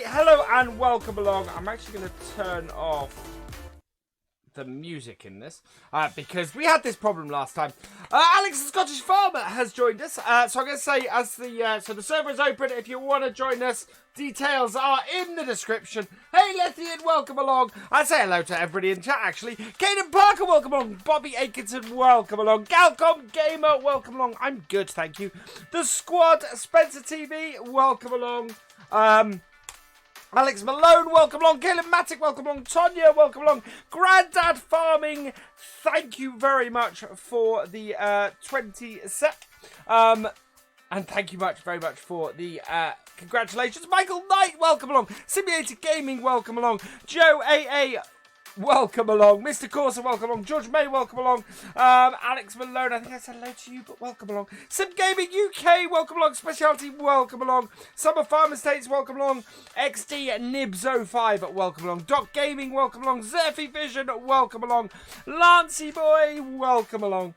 Hello and welcome along. I'm actually going to turn off the music in this because we had this problem last time. Alex the Scottish Farmer has joined us. So I'm going to say as the server is open, if you want to join us, details are in the description. Hey Lethian, welcome along. I say hello to everybody in chat actually. Caden Parker, welcome along. Bobby Atkinson, welcome along. Galcomp Gamer, welcome along. I'm good, thank you. The Squad, Spencer TV, welcome along. Alex Malone, welcome along. Caleb Matic, welcome along. Tonya, welcome along. Grandad Farming, thank you very much for the 20 sec. And thank you very much for the congratulations. Michael Knight, welcome along. Simulated Gaming, welcome along. Joe AA, welcome along. Mr. Corsa, welcome along. George May, welcome along. Alex Malone, I think I said hello to you, but welcome along. Sim Gaming UK, welcome along. Specialty, welcome along. Summer Farm Estates, welcome along. XD Nibs05, welcome along. Doc Gaming, welcome along. Zephy Vision, welcome along. Lancey Boy, welcome along.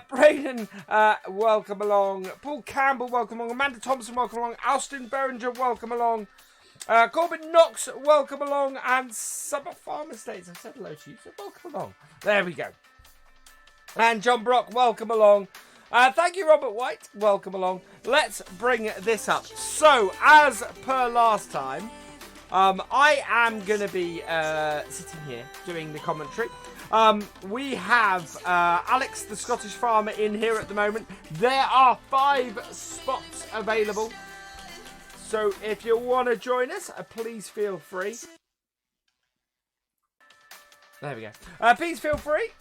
Braden, welcome along. Paul Campbell, welcome along. Amanda Thompson, welcome along. Austin Berenger, welcome along. Corbin Knox, welcome along, and Summer Farm Estates, I said hello to you, so welcome along. There we go. And John Brock, welcome along. Thank you, Robert White, welcome along. Let's bring this up. So, as per last time, I am going to be sitting here doing the commentary. We have Alex, the Scottish Farmer, in here at the moment. There are 5 spots available. So if you want to join us, please feel free. There we go. Please feel free.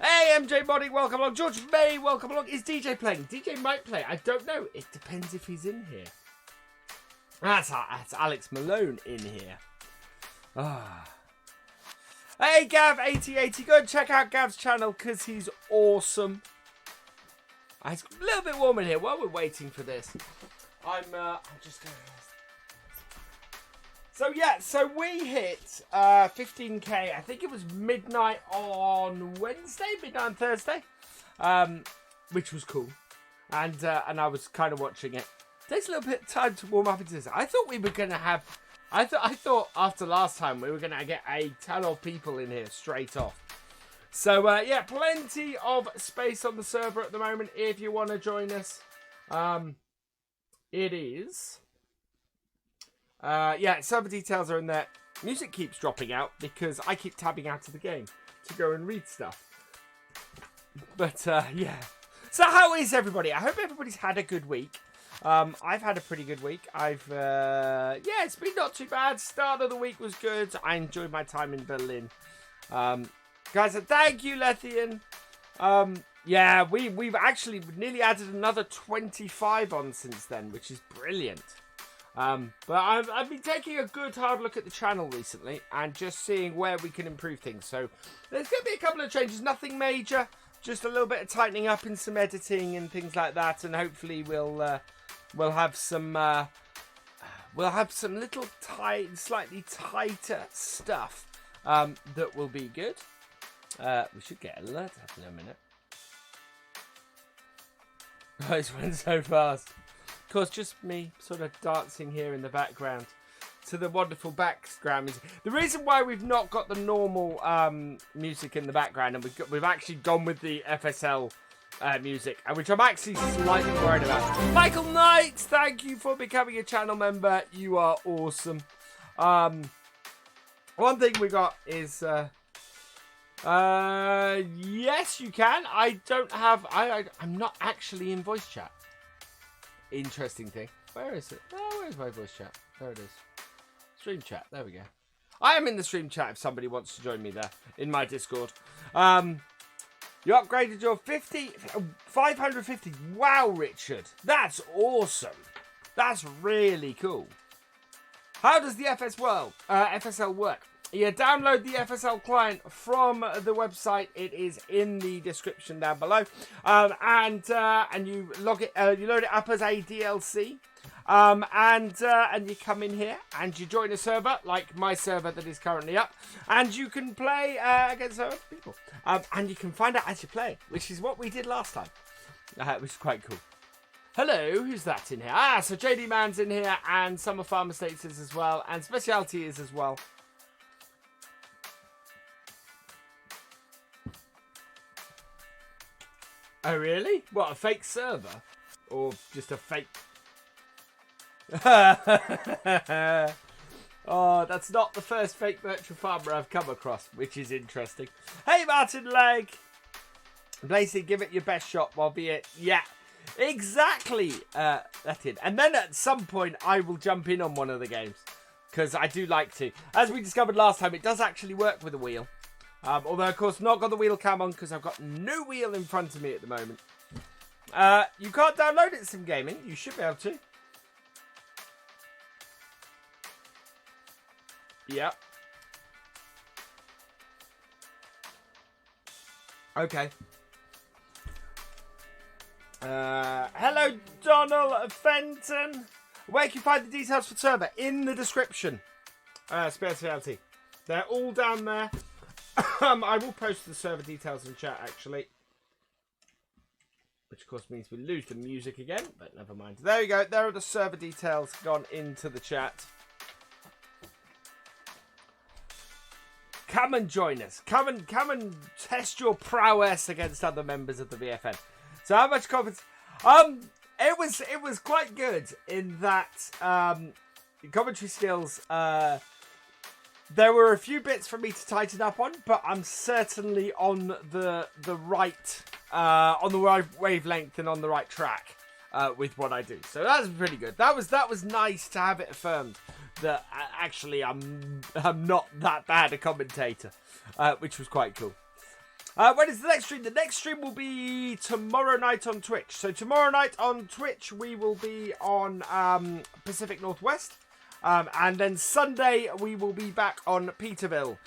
Hey, MJ Body, welcome along. George May, welcome along. Is DJ playing? DJ might play. I don't know. It depends if he's in here. That's Alex Malone in here. Hey, Gav8080. Go and check out Gav's channel because he's awesome. It's a little bit warm in here while we're waiting for this. I'm just going to... So we hit 15k, I think it was midnight on Wednesday, midnight on Thursday, which was cool. And I was kind of watching it. Takes a little bit of time to warm up into this. I thought we were going to have... I thought after last time we were going to get a ton of people in here straight off. So, yeah, plenty of space on the server at the moment if you want to join us. It is... yeah, server details are in there. Music keeps dropping out because I keep tabbing out of the game to go and read stuff. But, yeah. So, how is everybody? I hope everybody's had a good week. I've had a pretty good week. Yeah, it's been not too bad. Start of the week was good. I enjoyed my time in Berlin. Guys, thank you, Lethian. Yeah, we've actually nearly added another 25 on since then, which is brilliant. But I've been taking a good hard look at the channel recently and just seeing where we can improve things. So there's going to be a couple of changes, nothing major, just a little bit of tightening up in some editing and things like that, and hopefully we'll have some little slightly tighter stuff that will be good. We should get an alert up in a minute. Oh, it's went so fast. Of course, just me sort of dancing here in the background to the wonderful background music. The reason why we've not got the normal music in the background and we've actually gone with the FSL music, which I'm actually slightly worried about. Michael Knight, thank you for becoming a channel member. You are awesome. One thing we got is... Yes, you can. I don't have... I'm not actually in voice chat. Interesting thing. Where is it? Oh, where's my voice chat? There it is. Stream chat. There we go. I am in the stream chat if somebody wants to join me there in my Discord. You upgraded your 550. Wow, Richard. That's awesome. That's really cool. How does the FSL work? You download the FSL client from the website. It is in the description down below. And you log it. You load it up as a DLC. And you come in here and you join a server like my server that is currently up, and you can play against other people. And you can find out as you play, which is what we did last time. Which is quite cool. Hello, who's that in here? So JD Man's in here, and Summer Farmer States is as well, and Speciality is as well. Oh, really? What, a fake server? Or just a fake... Oh, that's not the first fake virtual farmer I've come across, which is interesting. Hey, Martin Legg! Bayley, give it your best shot, while be it... Yeah, exactly! That's it. And then at some point, I will jump in on one of the games. Because I do like to. As we discovered last time, it does actually work with a wheel. Although, of course, not got the wheel cam on because I've got no wheel in front of me at the moment. You can't download it, Sim Gaming. You should be able to. Yep. Okay. Hello, Donald Fenton. Where can you find the details for the server? In the description. Speciality. They're all down there. I will post the server details in chat, actually. Which, of course, means we lose the music again, but never mind. There we go. There are the server details gone into the chat. Come and join us. Come and test your prowess against other members of the VFN. So, how much confidence? It was quite good in that commentary skills. There were a few bits for me to tighten up on, but I'm certainly on the right wavelength and on the right track with what I do. So that's pretty good. That was nice to have it affirmed that actually I'm not that bad a commentator, which was quite cool. When is the next stream? The next stream will be tomorrow night on Twitch. So tomorrow night on Twitch we will be on Pacific Northwest. And then Sunday, we will be back on Peterville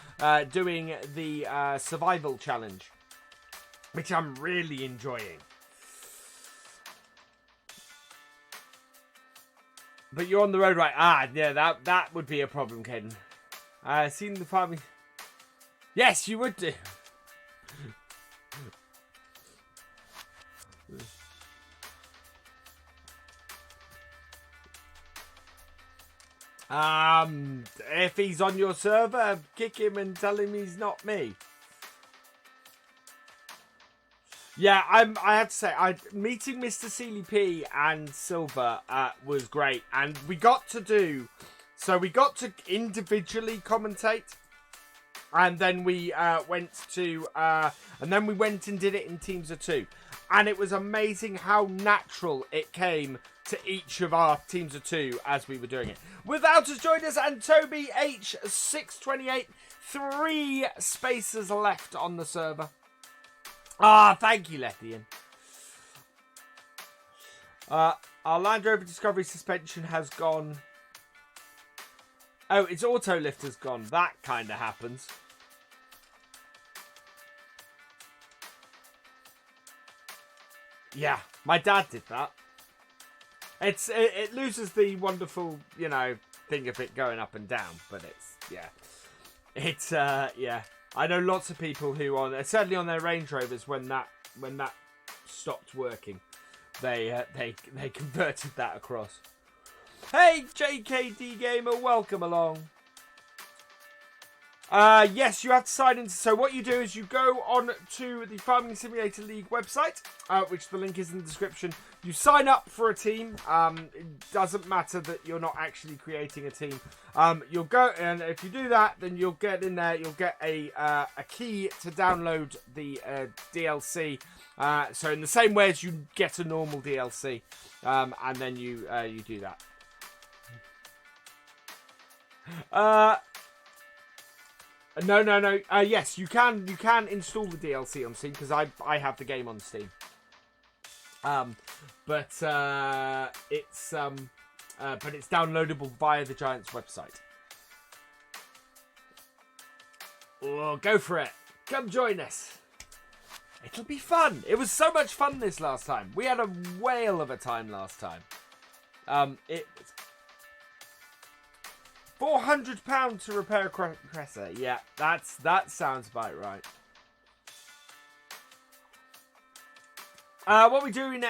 doing the survival challenge, which I'm really enjoying. But you're on the road, right? Yeah, that would be a problem, Kenn. Seen the farming... Yes, you would do. If he's on your server, kick him and tell him he's not me. Yeah, I have to say, meeting Mr. CLP and Silver was great, and we got to individually commentate, and then we went and did it in teams of two, and it was amazing how natural it came to each of our teams of two as we were doing it. Without us joined us, and Toby H628, 3 spaces left on the server. Thank you, Lethian. Our Land Rover Discovery suspension has gone. Oh, its auto lift has gone. That kind of happens. Yeah, my dad did that. It loses the wonderful, thing of it going up and down, but yeah. I know lots of people who certainly on their Range Rovers when that stopped working, they converted that across. Hey, JKD Gamer, welcome along. Yes, you have to sign in. So what you do is you go on to the Farming Simulator League website, which the link is in the description. You sign up for a team. It doesn't matter that you're not actually creating a team. You'll go, and if you do that, then you'll get in there. You'll get a key to download the DLC. So in the same way as you get a normal DLC, and then you do that. No. Yes, you can install the DLC on Steam because I have the game on Steam. But it's downloadable via the Giants website. Oh, go for it! Come join us. It'll be fun. It was so much fun this last time. We had a whale of a time last time. It. £400 to repair a compressor. Yeah, that sounds about right. What we do in the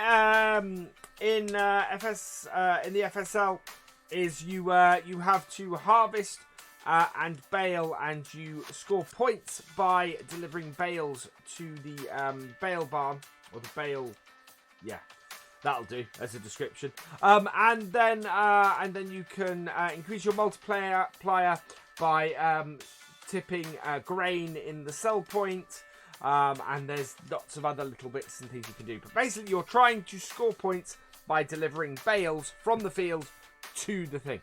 FSL is you have to harvest and bale, and you score points by delivering bales to the bale barn or the bale. Yeah. That'll do as a description. And then you can increase your multiplier by tipping grain in the sell point. And there's lots of other little bits and things you can do. But basically, you're trying to score points by delivering bales from the field to the thing.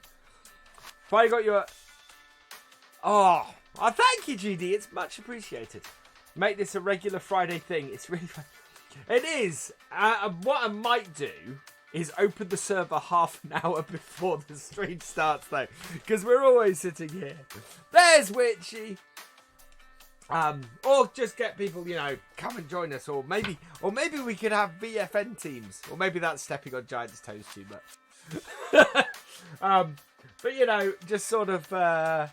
Finally got your... Oh, thank you, GD. It's much appreciated. Make this a regular Friday thing. It's really fun. It is. What I might do is open the server half an hour before the stream starts, though, because we're always sitting here. There's Witchy. Or just get people, come and join us, or maybe we could have VFN teams, or maybe that's stepping on Giants' toes too much. But just sort of.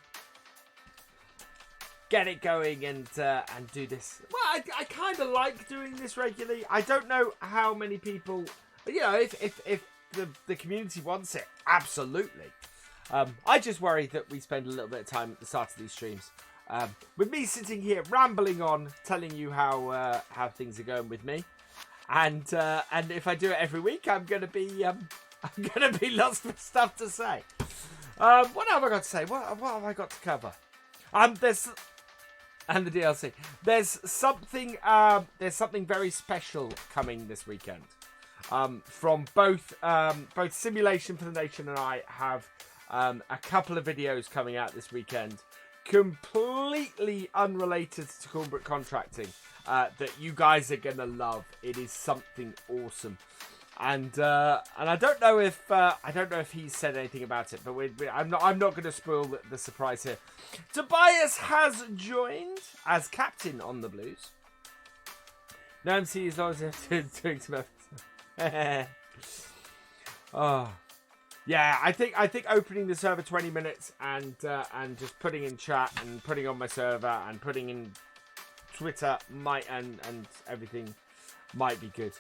Get it going and do this. Well, I kind of like doing this regularly. I don't know how many people, if the community wants it, absolutely. I just worry that we spend a little bit of time at the start of these streams with me sitting here rambling on, telling you how things are going with me, and if I do it every week, I'm gonna be lost with stuff to say. What have I got to say? What have I got to cover? There's. And the DLC. There's something very special coming this weekend. From both Simulation for the Nation and I have a couple of videos coming out this weekend, completely unrelated to corporate contracting, that you guys are gonna love. It is something awesome. And I don't know if he's said anything about it, but I'm not going to spoil the surprise here. Tobias has joined as captain on the Blues. No MC is always doing some effort. Oh, yeah. I think opening the server 20 minutes and just putting in chat and putting on my server and putting in Twitter and everything might be good.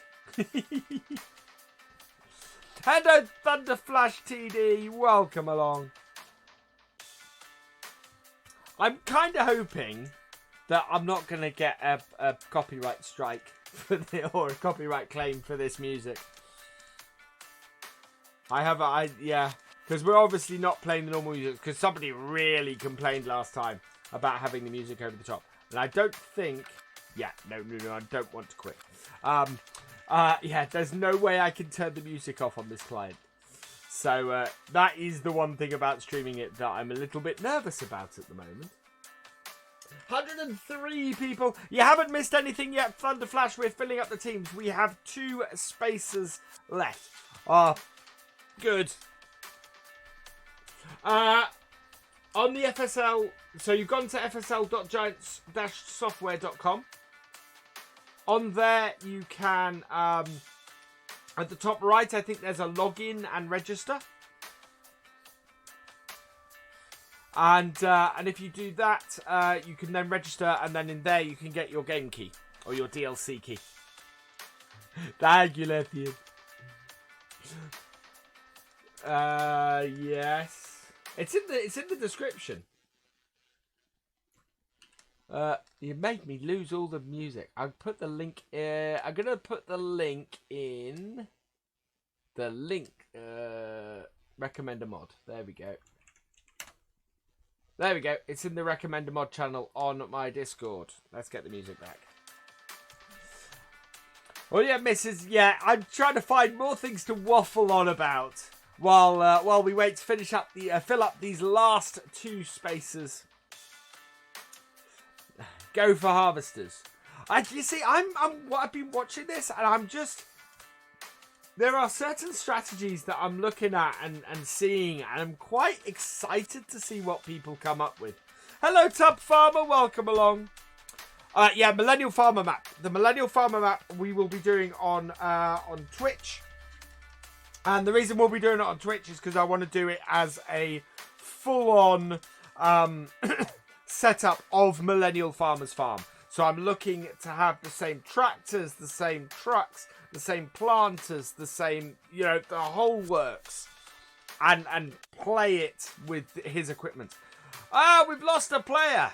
Hello, Thunderflash TD. Welcome along. I'm kind of hoping that I'm not going to get a copyright strike or a copyright claim for this music. Because we're obviously not playing the normal music because somebody really complained last time about having the music over the top. And I don't think... Yeah, no, I don't want to quit. There's no way I can turn the music off on this client. So that is the one thing about streaming it that I'm a little bit nervous about at the moment. 103 people. You haven't missed anything yet, Thunderflash. We're filling up the teams. We have 2 spaces left. Good. On the FSL, so you've gone to fsl.giants-software.com. On there, you can, at the top right, I think there's a login and register. And if you do that, you can then register, and then in there you can get your game key or your DLC key. Thank you, Lethian. Yes, it's in the description. You made me lose all the music. I'll put the link. I'm gonna put the link in. The link. Recommend a mod. There we go. There we go. It's in the recommend a mod channel on my Discord. Let's get the music back. Oh yeah, Mrs. Yeah, I'm trying to find more things to waffle on about while we wait to finish up the fill up these last 2 spaces. Go for harvesters. You see, I've been watching this, and I'm just. There are certain strategies that I'm looking at and seeing, and I'm quite excited to see what people come up with. Hello, Tub Farmer. Welcome along. Yeah, Millennial Farmer map. The Millennial Farmer map we will be doing on Twitch. And the reason we'll be doing it on Twitch is because I want to do it as a full-on setup of Millennial Farmer's Farm. So I'm looking to have the same tractors, the same trucks, the same planters, the same, the whole works. And play it with his equipment. We've lost a player.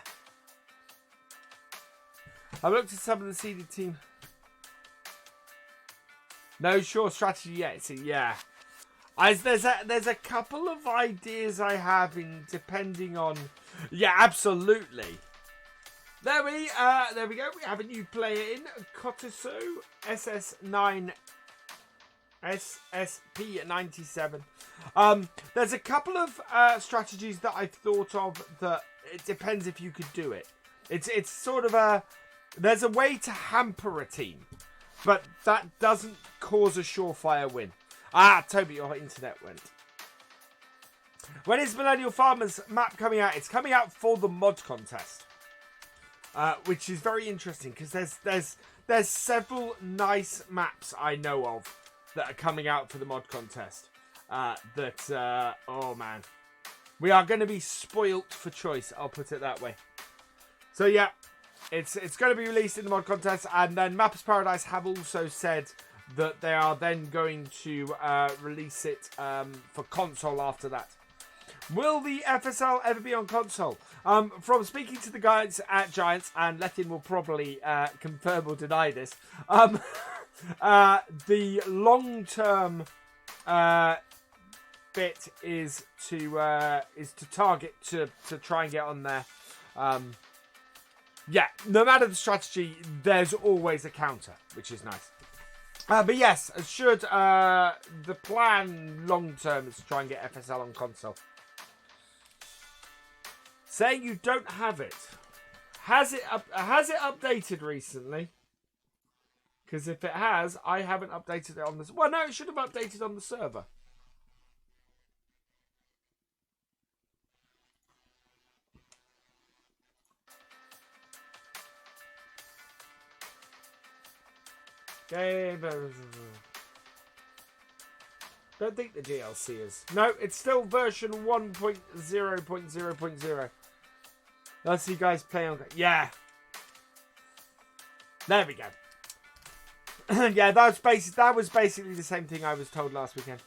I looked at some of the seeded team. No sure strategy yet. So yeah, there's a couple of ideas I have in depending on. Yeah, absolutely. There we go. We have a new player in Kotiso SS9 SSP 97. There's a couple of strategies that I've thought of that it depends if you could do it. It's sort of there's a way to hamper a team, but that doesn't cause a surefire win. Toby, your internet went. When is Millennial Farmers map coming out? It's coming out for the mod contest, which is very interesting because there's several nice maps I know of that are coming out for the mod contest. Oh man, we are going to be spoilt for choice. I'll put it that way. So yeah. It's going to be released in the mod contest, and then Mappers Paradise have also said that they are then going to release it for console after that. Will the FSL ever be on console? From speaking to the guys at Giants, and Lethin will probably confirm or deny this, the long-term bit is to target to try and get on there. Yeah, no matter the strategy, there's always a counter, which is nice. But yes, the plan long term is to try and get FSL on console. Saying you don't have it. Has it updated recently? Because if it has, I haven't updated it on this. Well, no, it should have updated on the server. Don't think the DLC is. No, it's still version 1.0.0.0. Let's see you guys play on. Yeah. There we go. Yeah, that was basically the same thing I was told last weekend.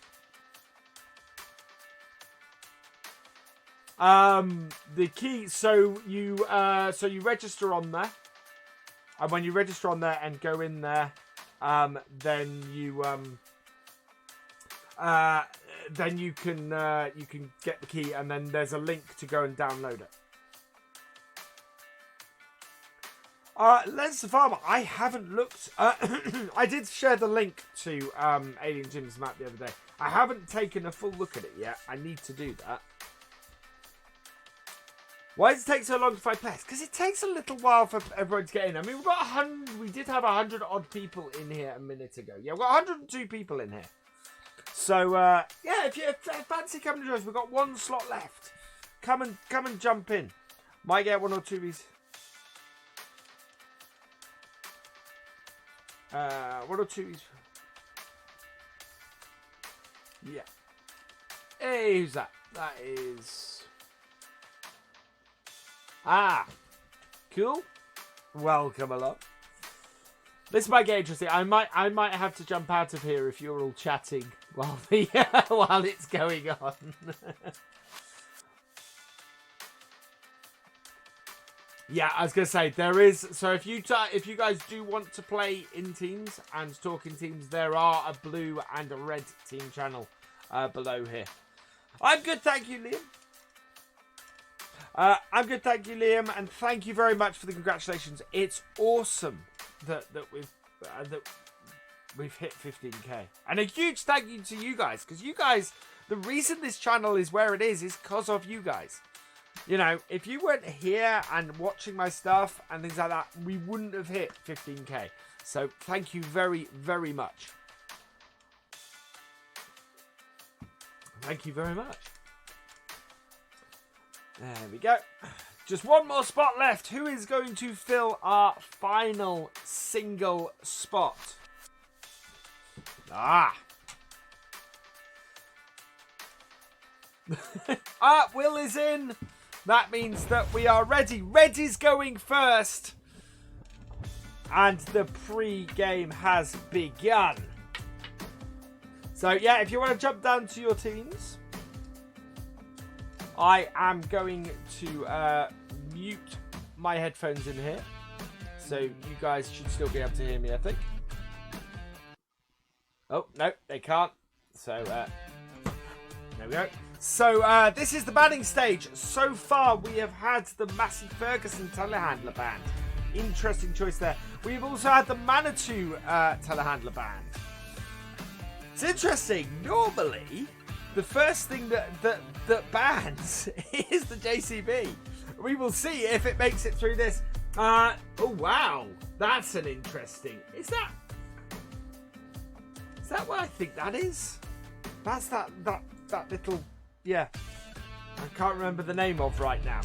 The key, so you register on there. And when you register on there and go in there, then you can get the key, and then there's a link to go and download it. Let's the Farmer. I haven't looked. I did share the link to Alien Jim's map the other day. I haven't taken a full look at it yet. I need to do that. Why does it take so long to find players? Because it takes a little while for everyone to get in. I mean, we did have 100 odd people in here a minute ago. Yeah, we've got 102 people in here. So, yeah, if you fancy coming to join us, we've got one slot left. Come and jump in. Might get 1 or 2 of these. 1 or 2 of these. Yeah. Hey, who's that? That is... cool. Welcome along. This might get interesting. I might have to jump out of here if you're all chatting while while it's going on. Yeah, I was gonna say there is. So if you guys do want to play in teams and talk in teams, there are a blue and a red team channel below here. I'm good, thank you, Liam. I'm good, thank you, Liam, and thank you very much for the congratulations. It's awesome that we've hit 15k, and a huge thank you to you guys, because you guys, the reason this channel is where it is because of you guys. You know, if you weren't here and watching my stuff and things like that, we wouldn't have hit 15k. So thank you very, very much. Thank you very much. There we go. Just one more spot left. Who is going to fill our final single spot? Will is in. That means that we are ready. Red is going first. And the pre-game has begun. So, yeah, if you want to jump down to your teams, I am going to mute my headphones in here. So, you guys should still be able to hear me, I think. Oh, no, they can't. So, there we go. So, this is the banning stage. So far, we have had the Massey Ferguson telehandler banned. Interesting choice there. We've also had the Manitou telehandler banned. It's interesting. Normally, the first thing that bans is the JCB. We will see if it makes it through this. Oh, wow. That's an interesting... Is that what I think that is? That's that little... Yeah, I can't remember the name of right now.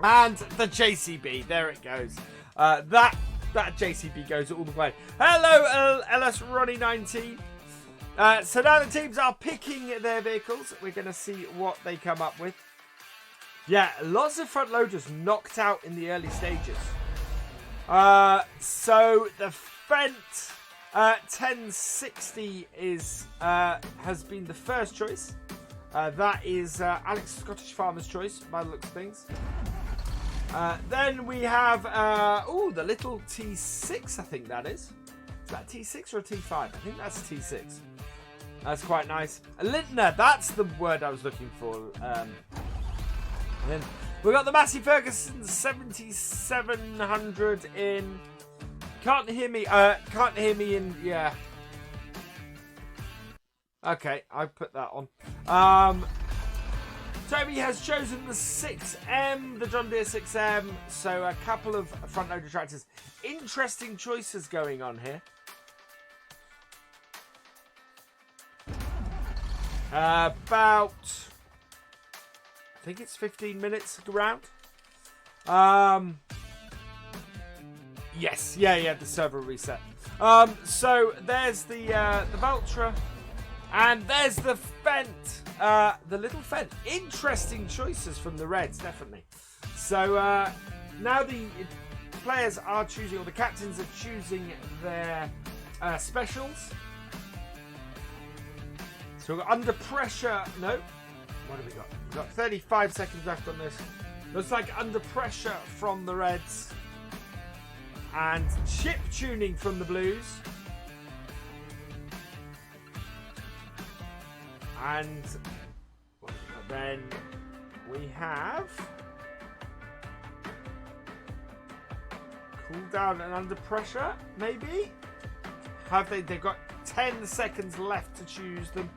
And the JCB, there it goes. That JCB goes all the way. Hello, LS Ronnie 19. So now the teams are picking their vehicles. We're going to see what they come up with. Yeah, lots of front loaders knocked out in the early stages. So the Fendt 1060 has been the first choice. That is Alex Scottish Farmer's choice, by the looks of things. Then we have, the little T6, I think that is. Is that a T6 or a T5? I think that's a T6. That's quite nice. A Lintner, that's the word I was looking for. And then we've got the Massey Ferguson 7700 in... Can't hear me in... Yeah. Okay, I put that on. Toby has chosen the 6M, the John Deere 6M. So a couple of front loader tractors. Interesting choices going on here. About, I think it's 15 minutes around. Yes, yeah, the server reset. So there's the Valtra. And there's the Fendt, the little Fendt. Interesting choices from the Reds, definitely. So now the players are choosing, or the captains are choosing their specials. So we've got under pressure. No, what have we got? We've got 35 seconds left on this. Looks like under pressure from the Reds. And chip tuning from the Blues. And then we have cool down and under pressure, maybe? They've got 10 seconds left to choose them.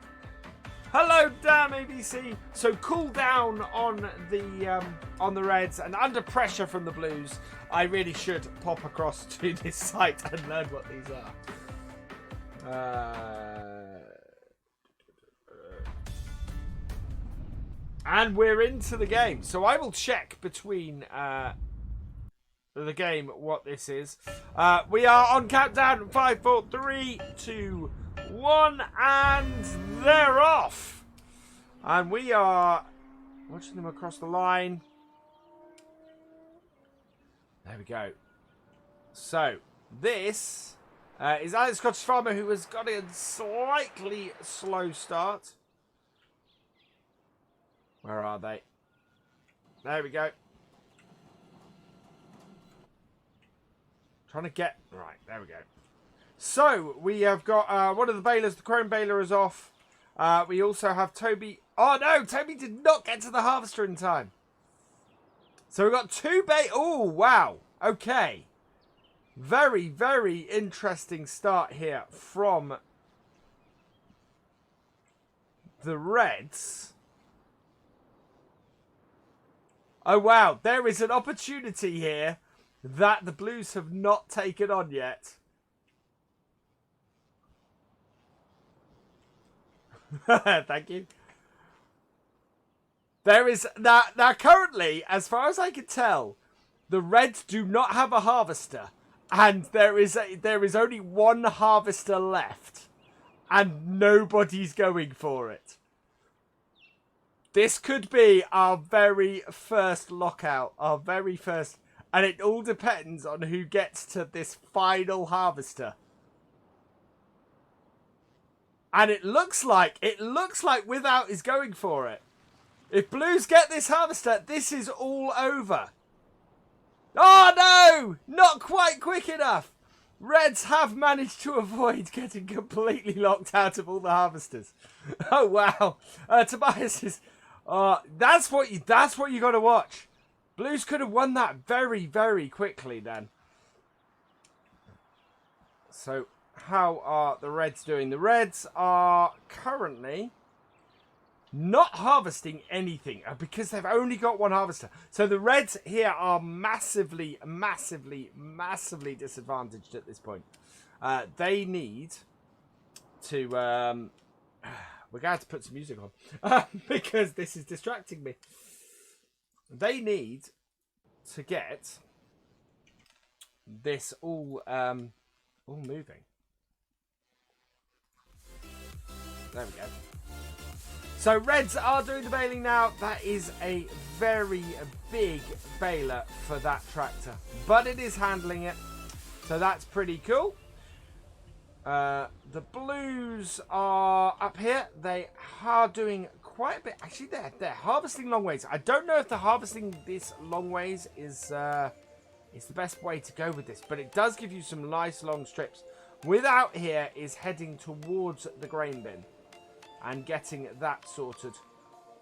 Hello, damn ABC. So cool down on the Reds and under pressure from the Blues. I really should pop across to this site and learn what these are. And we're into the game. So I will check between the game what this is. We are on countdown. 5, 4, 3, 2, 1. And they're off. And we are watching them across the line. There we go. So this is Alex Scottish Farmer, who has got a slightly slow start. Where are they? There we go. Trying to get... Right, there we go. So, we have got one of the balers. The Chrome baler is off. We also have Toby. Oh, no! Toby did not get to the harvester in time. So, we've got two Oh, wow. Okay. Very, very interesting start here from the Reds. Oh, wow. There is an opportunity here that the Blues have not taken on yet. Thank you. There is... Now, currently, as far as I can tell, the Reds do not have a harvester. And there is only one harvester left. And nobody's going for it. This could be our very first lockout. Our very first... And it all depends on who gets to this final harvester. And it looks like Without is going for it. If Blues get this harvester, this is all over. Oh no! Not quite quick enough. Reds have managed to avoid getting completely locked out of all the harvesters. Oh wow. Tobias is... that's what you got to watch. Blues could have won that very, very quickly then. So, how are the Reds doing? The Reds are currently not harvesting anything because they've only got one harvester. So, the Reds here are massively, massively, massively disadvantaged at this point. They need to... we're going to have to put some music on because this is distracting me. They need to get this all moving. There we go. So Reds are doing the baling now. That is a very big baler for that tractor, but it is handling it, so that's pretty cool. The Blues are up here. They are doing quite a bit. Actually, they're harvesting long ways. I don't know if the harvesting this long ways is the best way to go with this, but it does give you some nice long strips. Without here is heading towards the grain bin and getting that sorted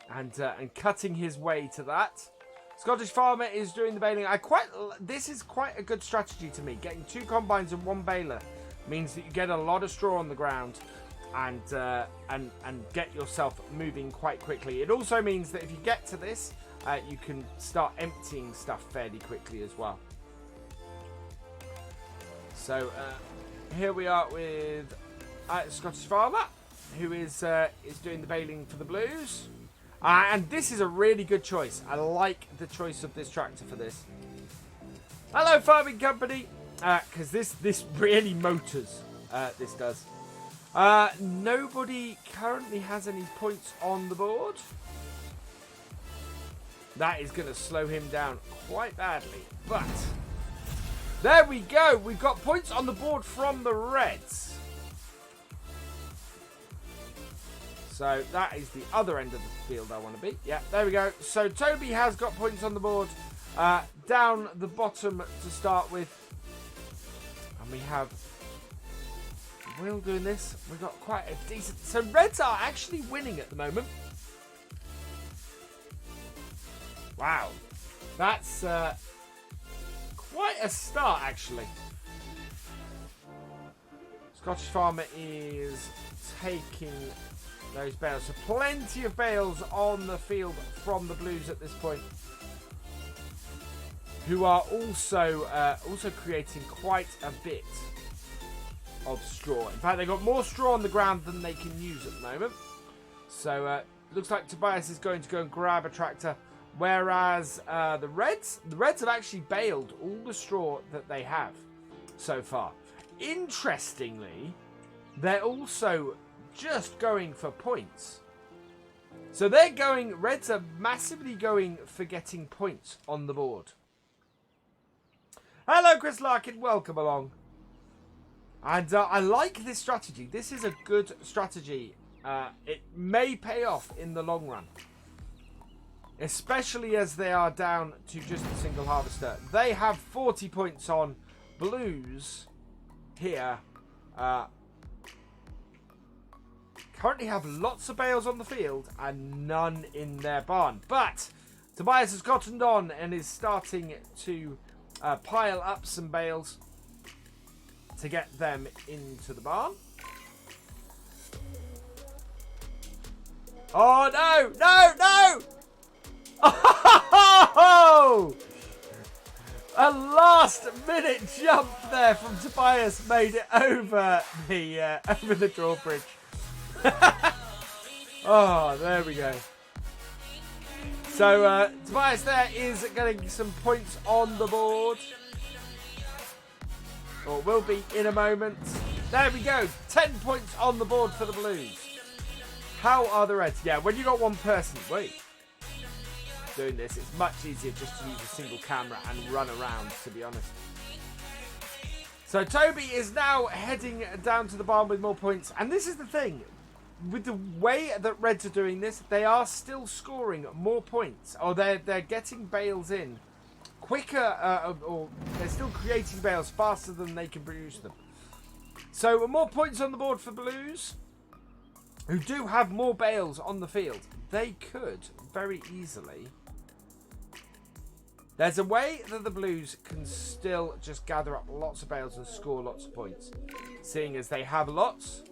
and cutting his way to that. Scottish Farmer is doing the baling. This is quite a good strategy to me. Getting two combines and one baler means that you get a lot of straw on the ground and get yourself moving quite quickly. It also means that if you get to this, you can start emptying stuff fairly quickly as well. So here we are with Scottish Farmer, who is doing the baling for the Blues. And this is a really good choice. I like the choice of this tractor for this. Hello, Farming Company. Because this really motors. This does. Nobody currently has any points on the board. That is going to slow him down quite badly. But there we go. We've got points on the board from the Reds. So that is the other end of the field I want to be. Yeah, there we go. So Toby has got points on the board. Down the bottom to start with. And we have Will doing this. We've got quite a decent... So Reds are actually winning at the moment. Wow. That's quite a start, actually. Scottish Farmer is taking those bales. So plenty of bales on the field from the Blues at this point, who are also creating quite a bit of straw. In fact, they've got more straw on the ground than they can use at the moment. So looks like Tobias is going to go and grab a tractor, whereas the Reds have actually baled all the straw that they have so far. Interestingly, they're also just going for points. So Reds are massively going for getting points on the board. Hello, Chris Larkin. Welcome along. And I like this strategy. This is a good strategy. It may pay off in the long run, especially as they are down to just a single harvester. They have 40 points on Blues here currently have lots of bales on the field and none in their barn. But Tobias has gotten on and is starting to pile up some bales to get them into the barn. Oh, no! No! No! Oh! A last-minute jump there from Tobias made it over the drawbridge. Oh, there we go. So Tobias there is getting some points on the board. Or will be in a moment. There we go. 10 points on the board for the Blues. How are the Reds? Yeah, when you got one person, doing this, it's much easier just to use a single camera and run around, to be honest. So Toby is now heading down to the barn with more points. And this is the thing. With the way that Reds are doing this, they are still scoring more points. Or they're getting bales in quicker, or they're still creating bales faster than they can produce them. So more points on the board for Blues, who do have more bales on the field. They could very easily... There's a way that the Blues can still just gather up lots of bales and score lots of points. Seeing as they have lots.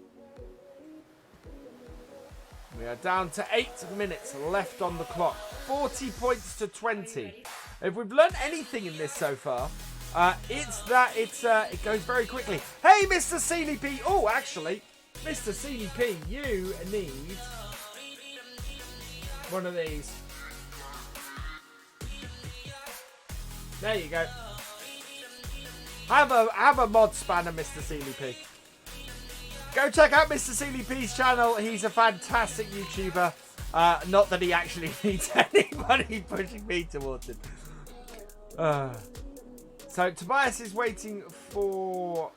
We are down to 8 minutes left on the clock. 40 points to 20. If we've learned anything in this so far, it's that it goes very quickly. Hey, Mr. Seeley P. Oh, actually, Mr. Seeley P, you need one of these. There you go. Have a mod spanner, Mr. Seeley P. Go check out Mr. Seeley P's channel. He's a fantastic YouTuber. Not that he actually needs anybody pushing me towards him. So Tobias is waiting for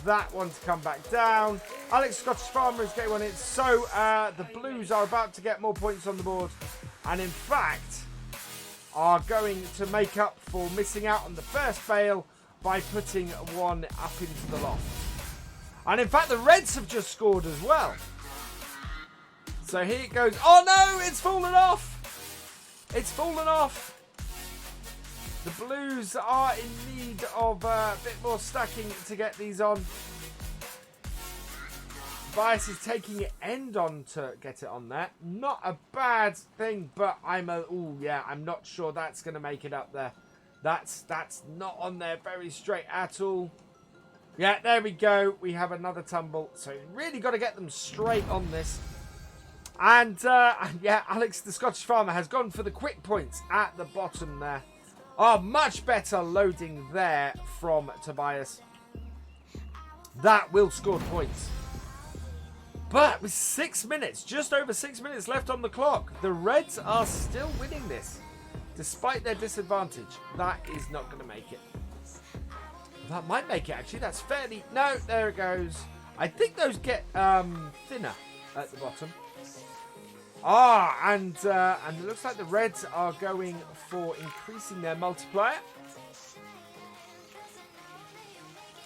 that one to come back down. Alex Scottish Farmer is getting one in. So the Blues are about to get more points on the board. And in fact, are going to make up for missing out on the first bale by putting one up into the loft. And in fact, the Reds have just scored as well. So here it goes. Oh no, it's fallen off. It's fallen off. The Blues are in need of a bit more stacking to get these on. Bias is taking it end on to get it on there. Not a bad thing, but I'm not sure that's going to make it up there. That's not on there very straight at all. Yeah, there we go. We have another tumble. So you really got to get them straight on this. And yeah, Alex the Scottish Farmer has gone for the quick points at the bottom there. Oh, much better loading there from Tobias. That will score points. But with 6 minutes, just over 6 minutes left on the clock, the Reds are still winning this. Despite their disadvantage, that is not going to make it. That might make it, actually. That's fairly... No, there it goes. I think those get thinner at the bottom. And it looks like the Reds are going for increasing their multiplier.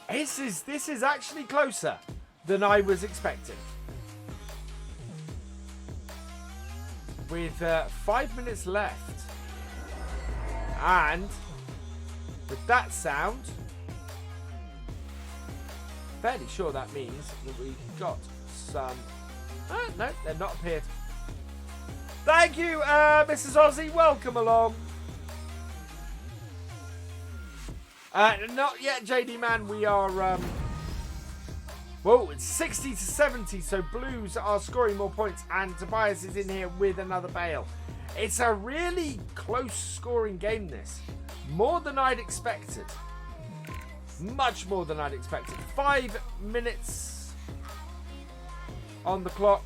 This is actually closer than I was expecting. With 5 minutes left. And with that sound, fairly sure that means that we've got some... no, they've not appeared. Thank you, Mrs. Aussie. Welcome along. Not yet, JD Man. We are... Whoa, it's 60 to 70, so Blues are scoring more points, and Tobias is in here with another bale. It's a really close scoring game, this. More than I'd expected. Much more than I'd expected. 5 minutes on the clock.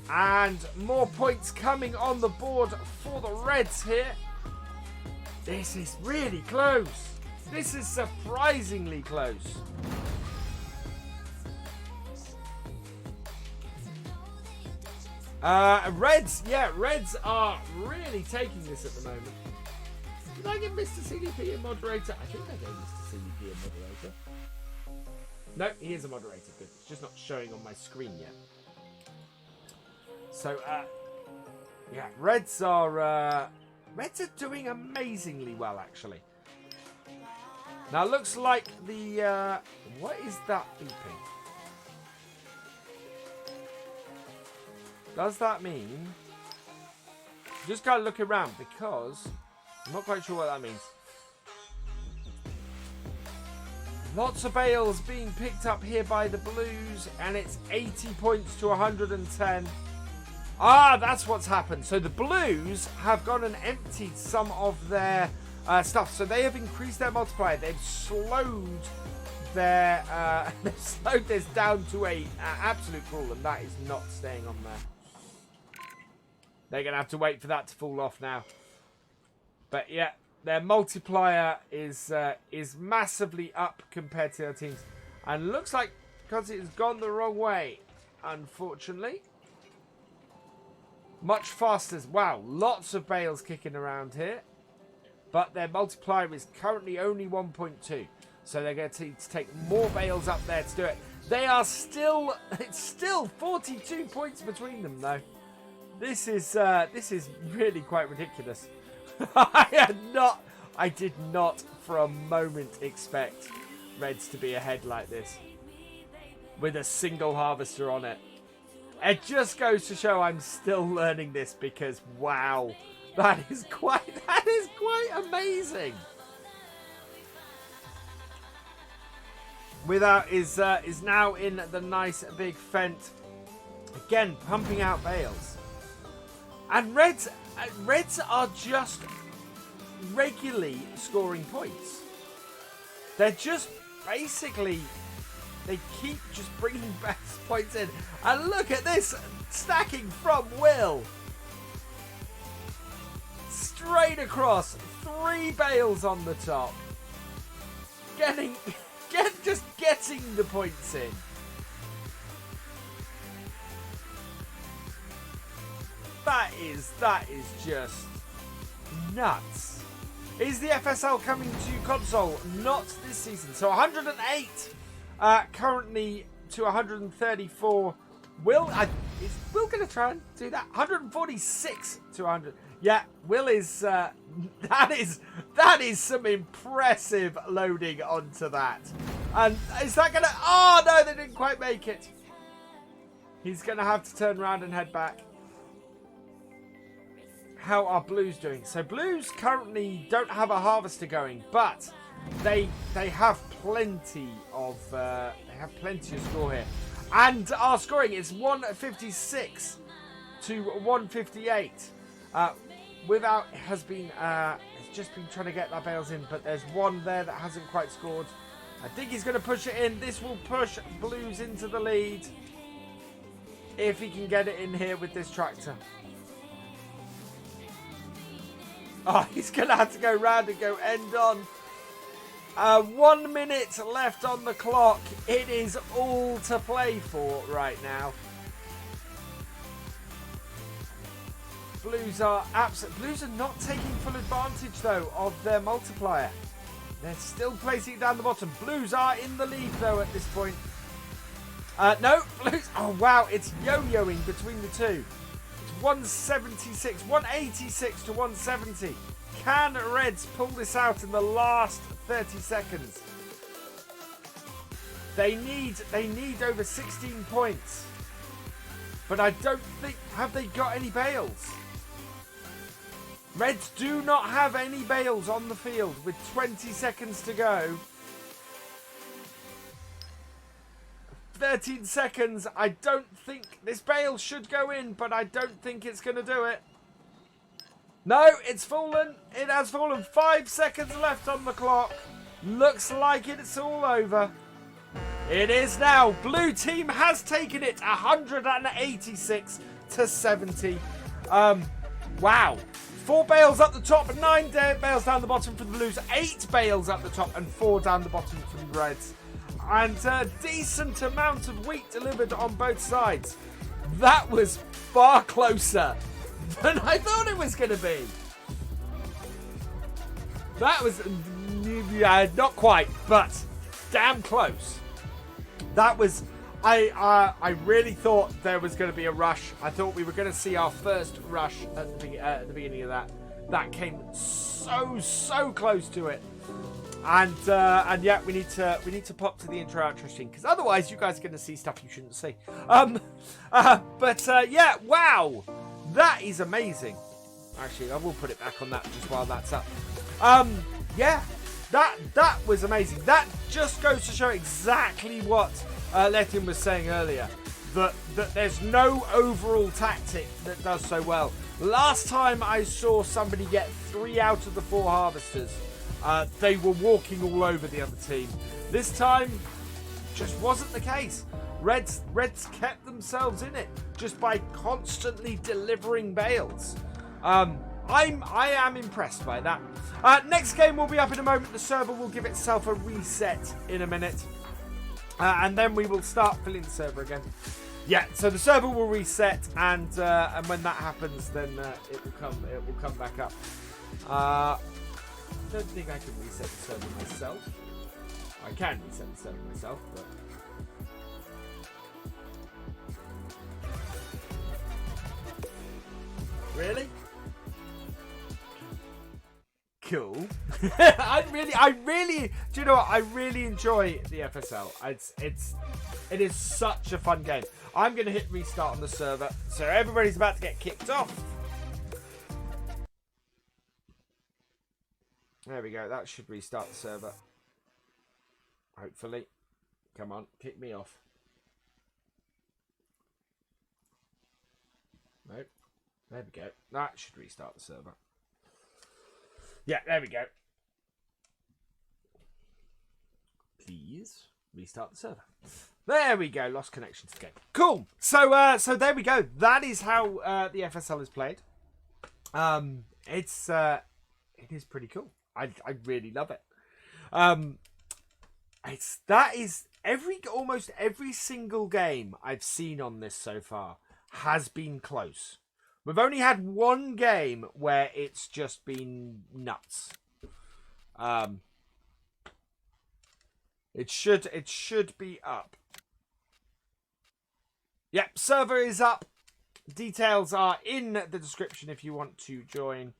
And more points coming on the board for the Reds here. This is really close. This is surprisingly close. Reds, yeah, Reds are really taking this at the moment. Did I get Mr. CDP a moderator? I think I gave Mr. CDP a moderator. No, he is a moderator. Good. It's just not showing on my screen yet. So, yeah, Reds are doing amazingly well, actually. Now, it looks like the... what is that beeping? Does that mean... Just gotta look around, because I'm not quite sure what that means. Lots of bales being picked up here by the Blues, and it's 80 points to 110. Ah, that's what's happened. So the Blues have gone and emptied some of their stuff. So they have increased their multiplier. They've slowed their they've slowed this down to a absolute crawl, and that is not staying on there. They're gonna have to wait for that to fall off now. But yeah, their multiplier is massively up compared to their teams, and looks like because it has gone the wrong way, unfortunately. Much faster. Wow, lots of bales kicking around here. But their multiplier is currently only 1.2. So they're going to need to take more bales up there to do it. They are still... It's still 42 points between them, though. This is really quite ridiculous. I did not for a moment expect Reds to be ahead like this. With a single harvester on it. It just goes to show I'm still learning this, because wow, that is quite amazing. Without is now in the nice big fent again, pumping out bales, and Reds are just regularly scoring points. They're just basically. They keep just bringing back points in. And look at this. Stacking from Will. Straight across. 3 bales on the top. Just getting the points in. That is just nuts. Is the FSL coming to console? Not this season. So 108. Currently to 134. Is Will going to try and do that? 146 to 100. Yeah, Will is. That is some impressive loading onto that. And is that going to? Oh no, they didn't quite make it. He's going to have to turn around and head back. How are Blues doing? So Blues currently don't have a harvester going, but they have plenty of score here, and our scoring is 156 to 158. Without has just been trying to get that bales in, but there's one there that hasn't quite scored. I think he's going to push it in. This will push Blues into the lead if he can get it in here with this tractor. Oh, he's going to have to go round and go end on. 1 minute left on the clock. It is all to play for right now. Blues are not taking full advantage though of their multiplier. They're still placing it down the bottom. Blues are in the lead though at this point. No, Blues. Oh wow, it's yo-yoing between the two. It's 176, 186 to 170. Can Reds pull this out in the last 30 seconds? They need over 16 points. But I don't think... Have they got any bales? Reds do not have any bales on the field with 20 seconds to go. 13 seconds. I don't think... This bale should go in, but I don't think it's going to do it. No, it's fallen. It has fallen. 5 seconds left on the clock. Looks like it's all over. It is now. Blue team has taken it 186 to 70. Wow. 4 bales up the top, 9 bales down the bottom for the Blues, 8 bales up the top and 4 down the bottom for the Reds. And a decent amount of wheat delivered on both sides. That was far closer than I thought it was going to be. That was, not quite, but damn close. That was, I really thought there was going to be a rush. I thought we were going to see our first rush at the beginning of that. That came so close to it. And yeah, we need to pop to the intro outro scene, because otherwise you guys are going to see stuff you shouldn't see. Yeah, wow, that is amazing. Actually, I will put it back on that just while that's up. Yeah, that was amazing. That just goes to show exactly what Letin was saying earlier, that there's no overall tactic that does so well. Last time I saw somebody get 3 out of the 4 harvesters, they were walking all over the other team. This time, just wasn't the case. Reds kept themselves in it just by constantly delivering bales. I am impressed by that. Next game will be up in a moment. The server will give itself a reset in a minute, and then we will start filling the server again. Yeah, so the server will reset, and when that happens, then it will come back up. I don't think I can reset the server myself. I can reset the server myself, but really? Cool. I really, do you know what? I really enjoy the FSL. It is such a fun game. I'm going to hit restart on the server, so everybody's about to get kicked off. There we go. That should restart the server. Hopefully. Come on, kick me off. Nope. There we go. That should restart the server. Yeah, there we go. Please restart the server. There we go. Lost connection to the game. Cool. So there we go. That is how the FSL is played. It is pretty cool. I really love it. Almost every single game I've seen on this so far has been close. We've only had one game where it's just been nuts. It should be up. Yep, server is up. Details are in the description if you want to join.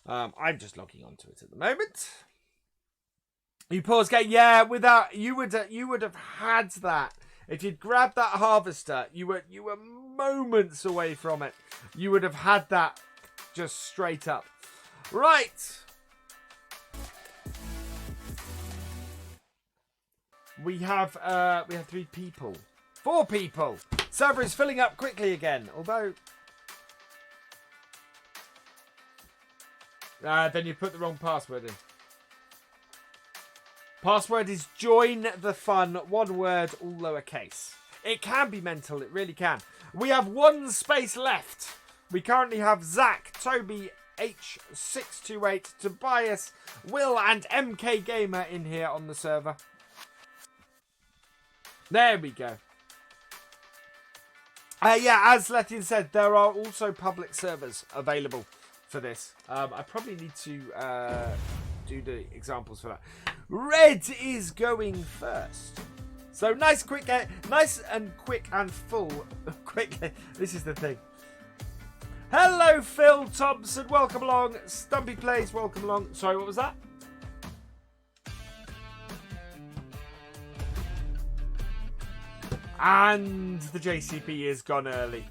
I'm just logging onto it at the moment. You pause game, yeah. Without you would have had that if you'd grabbed that harvester. You were moments away from it. You would have had that just straight up. Right. We have 3 people, 4 people. Server is filling up quickly again. Although. Then you put the wrong password in. Password is jointhefun, one word, all lowercase. It can be mental, it really can. We have 1 space left. We currently have Zach, Toby, H628, Tobias, Will, and MK Gamer in here on the server. There we go. Yeah, as Letin said, there are also public servers available for this. I probably need to do the examples for that. Red is going first. So nice and quick and full. Quick. This is the thing. Hello, Phil Thompson. Welcome along. Stumpy Plays. Welcome along. Sorry, what was that? And the JCB is gone early.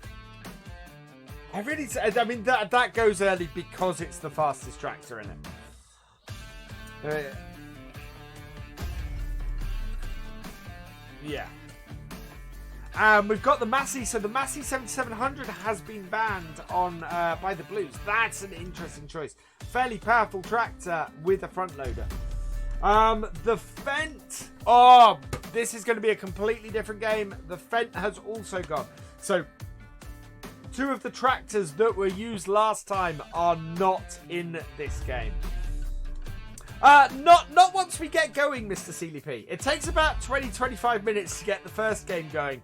I mean, that goes early because it's the fastest tractor in it. Yeah. We've got the Massey. So the Massey 7700 has been banned on by the Blues. That's an interesting choice. Fairly powerful tractor with a front loader. The Fent. Oh, this is going to be a completely different game. The Fent has also gone. So 2 of the tractors that were used last time are not in this game. Not once we get going, Mr. CLP. It takes about 20-25 minutes to get the first game going.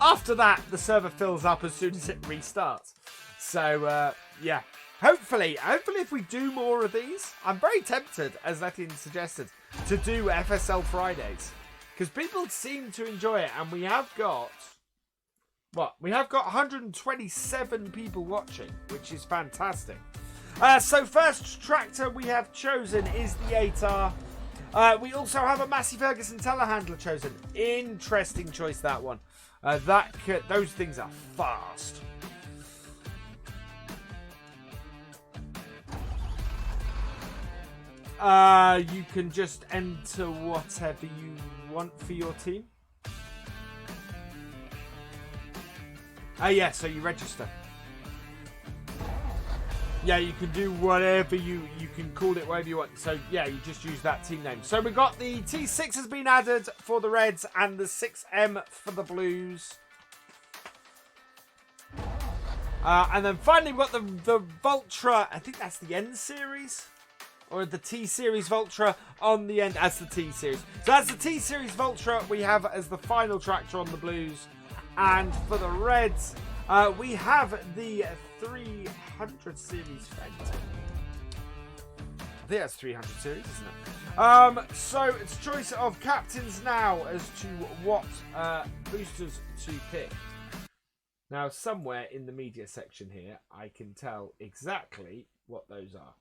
after that, the server fills up as soon as it restarts. So, yeah. Hopefully if we do more of these, I'm very tempted, as Etienne suggested, to do FSL Fridays. Because people seem to enjoy it, and we have got... What? We have got 127 people watching, which is fantastic. So first tractor we have chosen is the 8R. We also have a Massey Ferguson telehandler chosen. Interesting choice, that one. Those things are fast. You can just enter whatever you want for your team. Yeah, so you register. Yeah, you can do whatever you can call it whatever you want. So yeah, you just use that team name. So we got the T6 has been added for the Reds and the 6M for the Blues. And then finally we've got the Vultra. I think that's the N series. Or the T-Series Vultra on the end as the T-Series. So that's the T-Series Vultra we have as the final tractor on the Blues. And for the Reds, we have the 300 Series Fenton. I think that's 300 Series, isn't it? So it's choice of captains now as to what boosters to pick. Now, somewhere in the media section here, I can tell exactly what those are.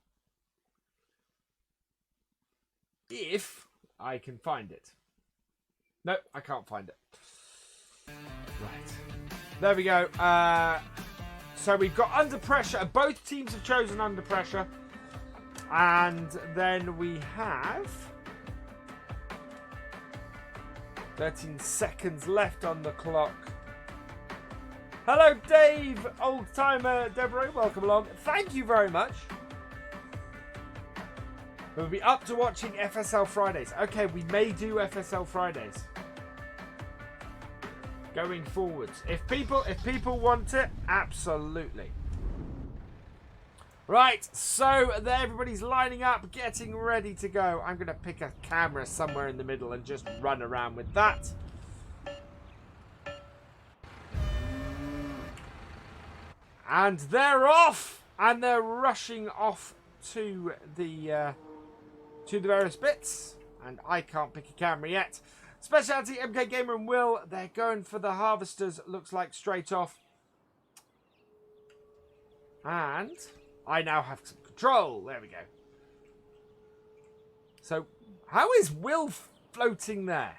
If I can find it. No, I can't find it. Right. There we go. So we've got Under Pressure. Both teams have chosen Under Pressure. And then we have 13 seconds left on the clock. Hello, Dave. Old-timer Deborah. Welcome along. Thank you very much. We'll be up to watching FSL Fridays. Okay, we may do FSL Fridays going forwards. If people want it, absolutely. Right, so there everybody's lining up, getting ready to go. I'm going to pick a camera somewhere in the middle and just run around with that. And they're off! And they're rushing off to the various bits. And I can't pick a camera yet. Specialty, MK Gamer and Will, they're going for the harvesters, looks like straight off. And I now have some control. There we go. So, how is Will floating there?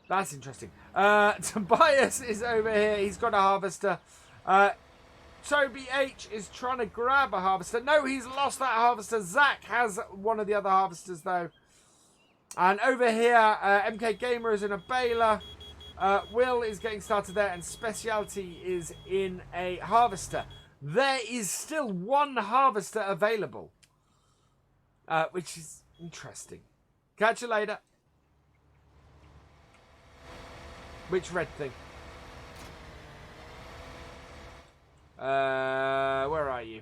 That's interesting. Tobias is over here. He's got a harvester. Toby H is trying to grab a harvester. No, he's lost that harvester. Zach has one of the other harvesters, though. And over here, MK Gamer is in a baler. Will is getting started there. And Specialty is in a harvester. There is still one harvester available. Which is interesting. Catch you later. Which red thing? Where are you?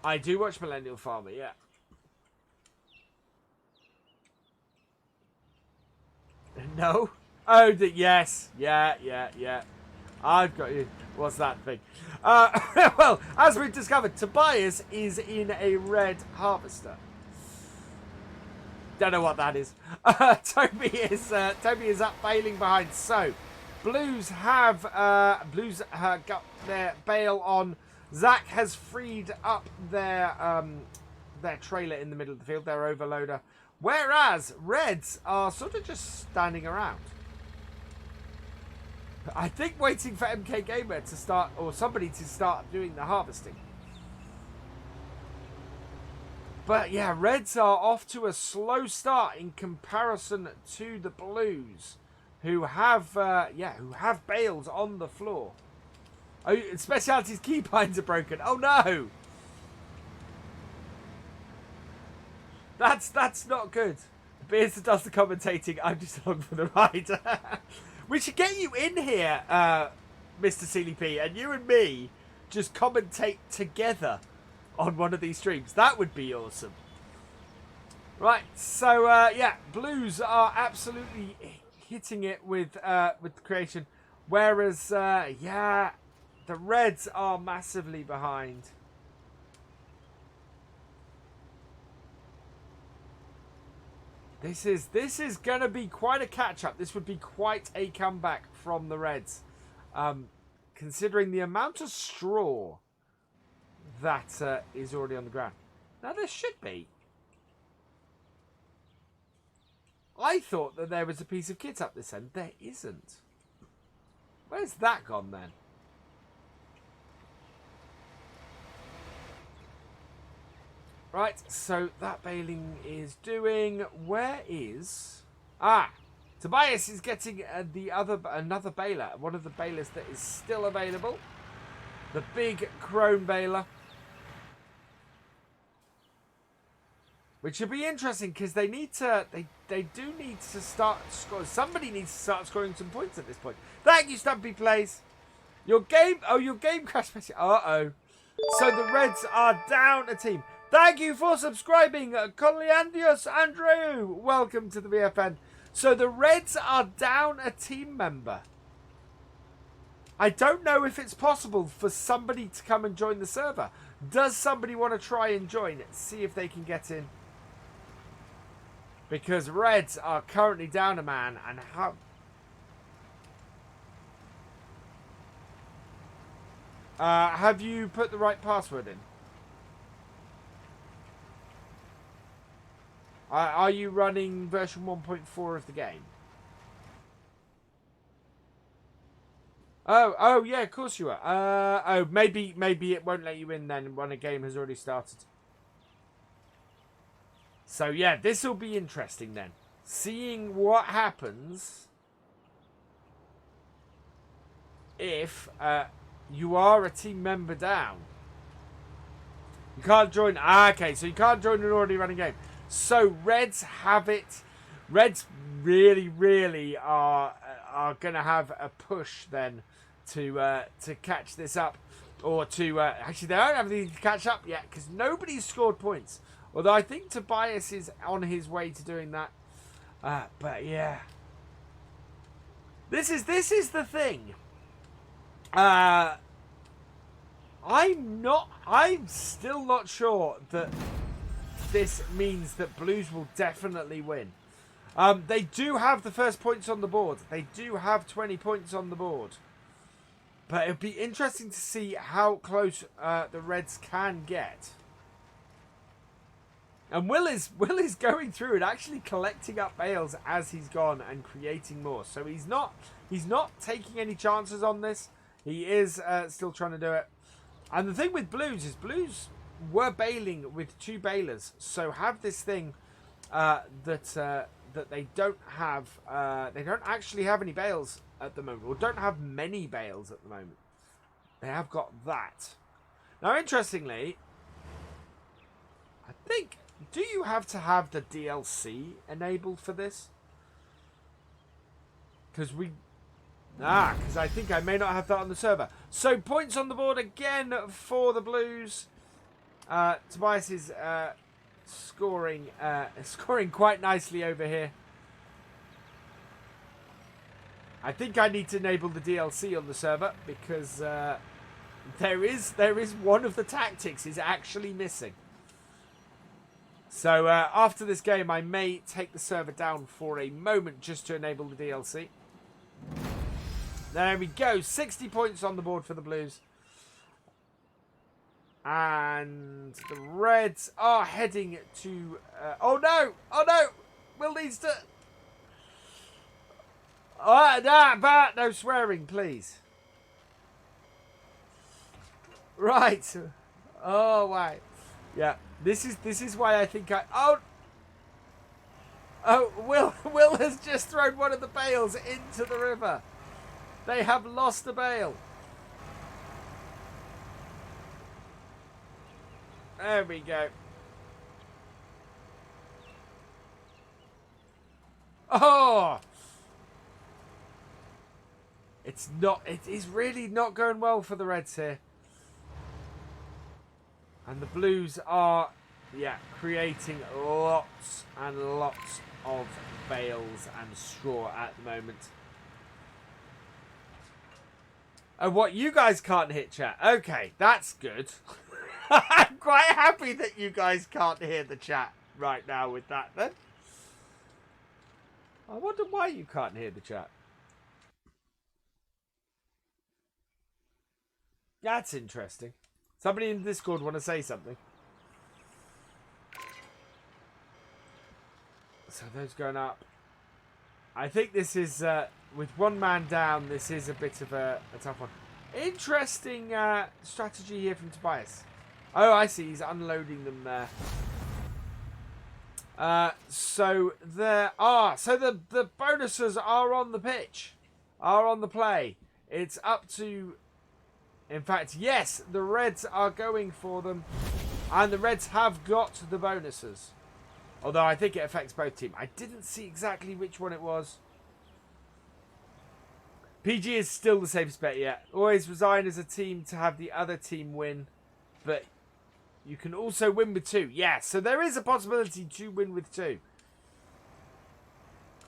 I do watch Millennial Farmer, yeah. No? Oh, yes. Yeah. I've got you. What's that thing? Well, as we've discovered, Tobias is in a red harvester. Don't know what that is. Toby is up bailing behind. So, Blues have got their bale on. Zach has freed up their trailer in the middle of the field, their overloader. Whereas Reds are sort of just standing around. I think waiting for MK Gamer to start, or somebody to start doing the harvesting. But yeah, Reds are off to a slow start in comparison to the Blues, who have bales on the floor. Oh, Speciality's keybinds are broken. Oh no! That's not good. Beers does the commentating. I'm just along for the ride. We should get you in here, Mr. CDP, and you and me just commentate together on one of these streams. That would be awesome. Right, so yeah, Blues are absolutely hitting it with creation, whereas yeah, the Reds are massively behind. This is gonna be quite a catch-up. This would be quite a comeback from the Reds, considering the amount of straw that is already on the ground. Now there should be. I thought that there was a piece of kit up this end. There isn't. Where's that gone then? Right, so that baling is doing. Where is? Ah, Tobias is getting another baler. One of the balers that is still available. The big chrome baler. Which should be interesting because they need to. They do need to start scoring. Somebody needs to start scoring some points at this point. Thank you, Stumpy Plays. Your game. Oh, your game crashed. Uh-oh. So the Reds are down a team. Thank you for subscribing, Coliandius Andrew. Welcome to the VFN. So the Reds are down a team member. I don't know if it's possible for somebody to come and join the server. Does somebody want to try and join? See if they can get in. Because Reds are currently down a man and have you put the right password in? Are you running version 1.4 of the game? Oh yeah, of course you are. Oh, maybe it won't let you in then when a game has already started. So yeah, this will be interesting then. Seeing what happens if you are a team member down. You can't join. Okay, so you can't join an already running game. So Reds have it. Reds really are going to have a push then to catch this up, or to actually they don't have anything to catch up yet because nobody's scored points. Although I think Tobias is on his way to doing that. But yeah, this is the thing. I'm still not sure that this means that Blues will definitely win. They do have the first points on the board. They do have 20 points on the board. But it'll be interesting to see how close the Reds can get. And Will is going through and actually collecting up bales as he's gone and creating more. So he's not taking any chances on this. He is still trying to do it. And the thing with Blues is Blues were baling with 2 balers, so have this thing that they don't have. They don't actually have any bales at the moment, or don't have many bales at the moment. They have got that. Now, interestingly, I think, do you have to have the DLC enabled for this? Because I think I may not have that on the server. So points on the board again for the Blues. Tobias is scoring quite nicely over here. I think I need to enable the DLC on the server because there is one of the tactics is actually missing. So after this game, I may take the server down for a moment just to enable the DLC. There we go. 60 points on the board for the Blues. And the Reds are heading to... oh, no! Oh, no! Will needs to... but no swearing, please. Right. Oh, wow. Yeah. This is why I think I... Oh, Will has just thrown one of the bales into the river. They have lost a bale. There we go. Oh! It is really not going well for the Reds here. And the Blues are, yeah, creating lots and lots of bales and straw at the moment. And what, you guys can't hit chat? Okay, that's good. I'm quite happy that you guys can't hear the chat right now with that then. I wonder why you can't hear the chat. That's interesting. Somebody in Discord want to say something? So those going up. I think this is, with one man down, this is a bit of a tough one. Interesting strategy here from Tobias. Oh, I see. He's unloading them there. So there are. So the bonuses are on the pitch. Are on the play. It's up to... In fact, yes, the Reds are going for them. And the Reds have got the bonuses. Although I think it affects both teams. I didn't see exactly which one it was. PG is still the safest bet yet. Always resign as a team to have the other team win. But you can also win with 2. Yeah, so there is a possibility to win with 2.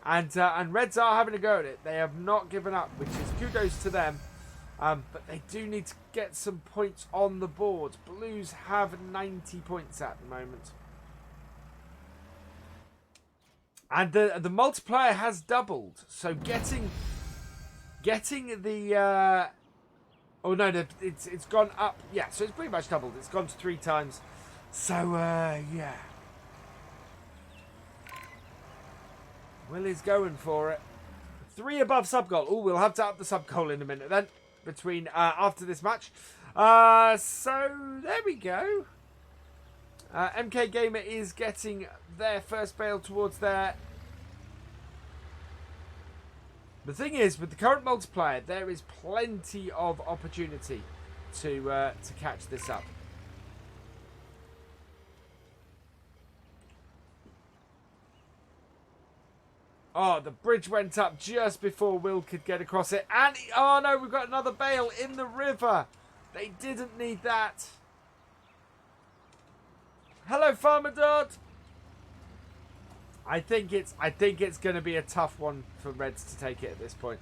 And Reds are having a go at it. They have not given up, which is kudos to them. But they do need to get some points on the board. Blues have 90 points at the moment. And the multiplier has doubled. So getting the... oh, no, it's gone up. Yeah, so it's pretty much doubled. It's gone to 3 times. So, yeah. Will is going for it. 3 above sub-goal. Oh, we'll have to up the sub-goal in a minute then. Between after this match. So there we go. MK Gamer is getting their first bale towards there. The thing is, with the current multiplier, there is plenty of opportunity to catch this up. Oh, the bridge went up just before Will could get across it. And, oh no, we've got another bale in the river. They didn't need that. Hello, Farmer Dot. I think it's going to be a tough one for Reds to take it at this point.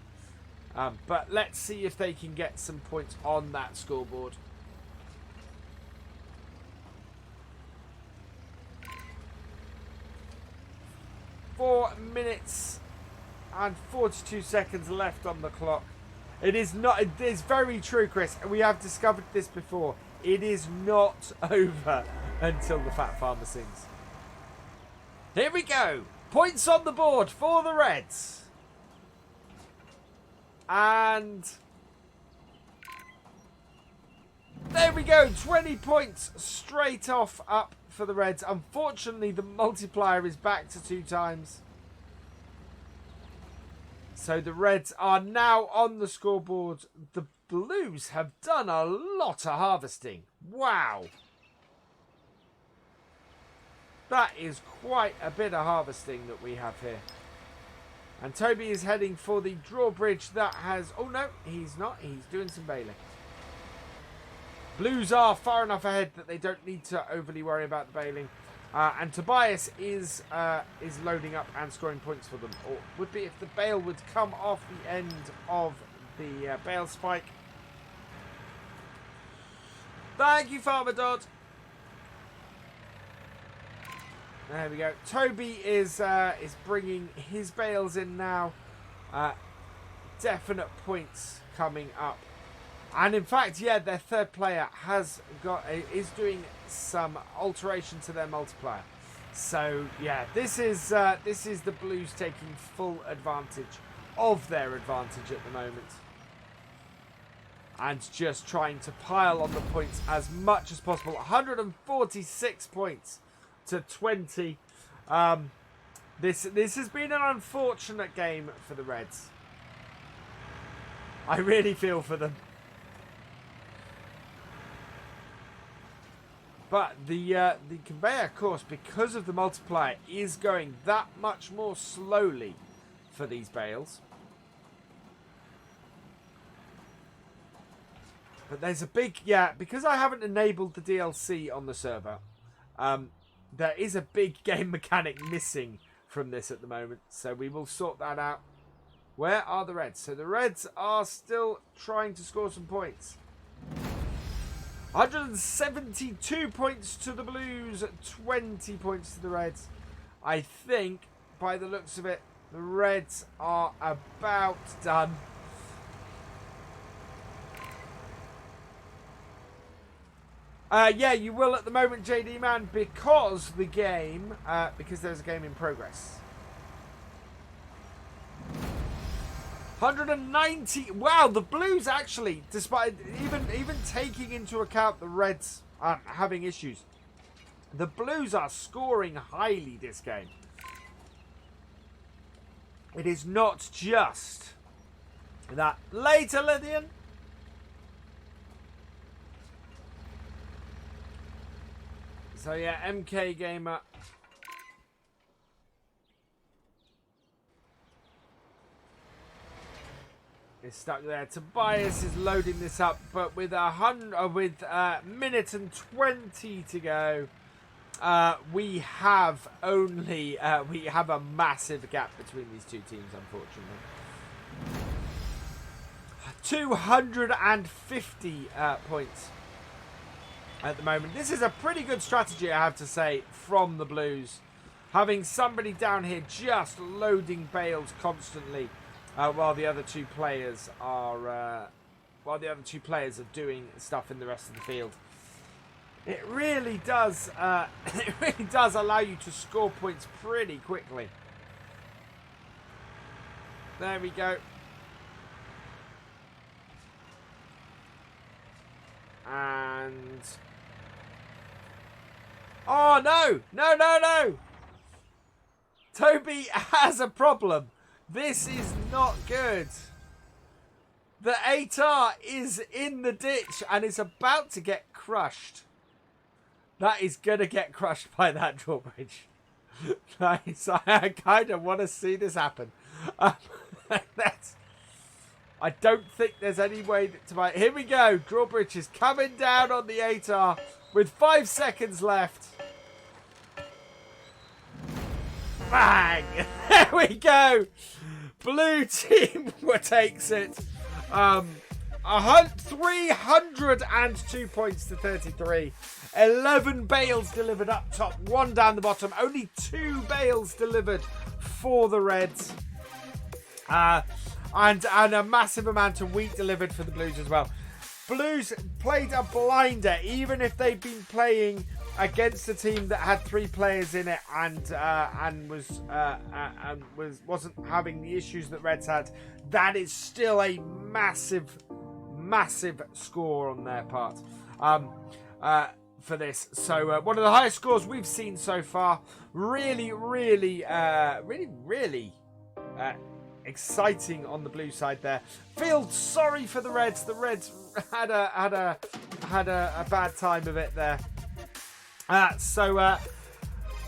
But let's see if they can get some points on that scoreboard. Four minutes and 42 seconds left on the clock. It is very true, Chris. We have discovered this before. It is not over until the Fat Farmer sings. Here we go. Points on the board for the Reds. And there we go. 20 points straight off up for the Reds. Unfortunately, the multiplier is back to 2 times. So the Reds are now on the scoreboard. The Blues have done a lot of harvesting. Wow. That is quite a bit of harvesting that we have here. And Toby is heading for the drawbridge that has... Oh, no, he's not. He's doing some bailing. Blues are far enough ahead that they don't need to overly worry about the bailing. And Tobias is loading up and scoring points for them. Or would be if the bale would come off the end of the bale spike. Thank you, Farmer Dodd. There we go. Toby is bringing his bales in now. Definite points coming up. And in fact, yeah, their third player is doing some alteration to their multiplier. So yeah, this is the Blues taking full advantage of their advantage at the moment, and just trying to pile on the points as much as possible. 146 points to 20. This has been an unfortunate game for the Reds. I really feel for them. But the conveyor, of course, because of the multiplier, is going that much more slowly for these bales. But there's a big, yeah, because I haven't enabled the DLC on the server, there is a big game mechanic missing from this at the moment. So we will sort that out. Where are the Reds? So the Reds are still trying to score some points. 172 points to the Blues, 20 points to the Reds. I think, by the looks of it, the Reds are about done. Yeah, you will at the moment, JD Man, because the game, because there's a game in progress. 190. Wow, the Blues actually, despite even taking into account the Reds having issues, the Blues are scoring highly this game. It is not just that. Later, Lydian. So yeah, MK Gamer. Is stuck there. Tobias is loading this up, but with minute and 20 to go, we have a massive gap between these two teams, unfortunately. 250 points at the moment. This is a pretty good strategy, I have to say, from the Blues, having somebody down here just loading bales constantly. While the other two players are doing stuff in the rest of the field, it really does allow you to score points pretty quickly. There we go. And oh no! Toby has a problem. This is not good. The 8R is in the ditch and is about to get crushed. That is going to get crushed by that drawbridge. Nice. I kind of want to see this happen. I don't think there's any way to... Here we go. Drawbridge is coming down on the 8R with 5 seconds left. Bang! There we go. Blue team takes it. 302 points to 33. 11 bales delivered up top, 1 down the bottom. Only 2 bales delivered for the Reds. And a massive amount of wheat delivered for the Blues as well. Blues played a blinder, even if they've been playing against a team that had 3 players in it and wasn't having the issues that Reds had. That is still a massive score on their part for this. So one of the highest scores we've seen so far. Really exciting on the blue side there. Feel sorry for the Reds. The Reds had a bad time of it there.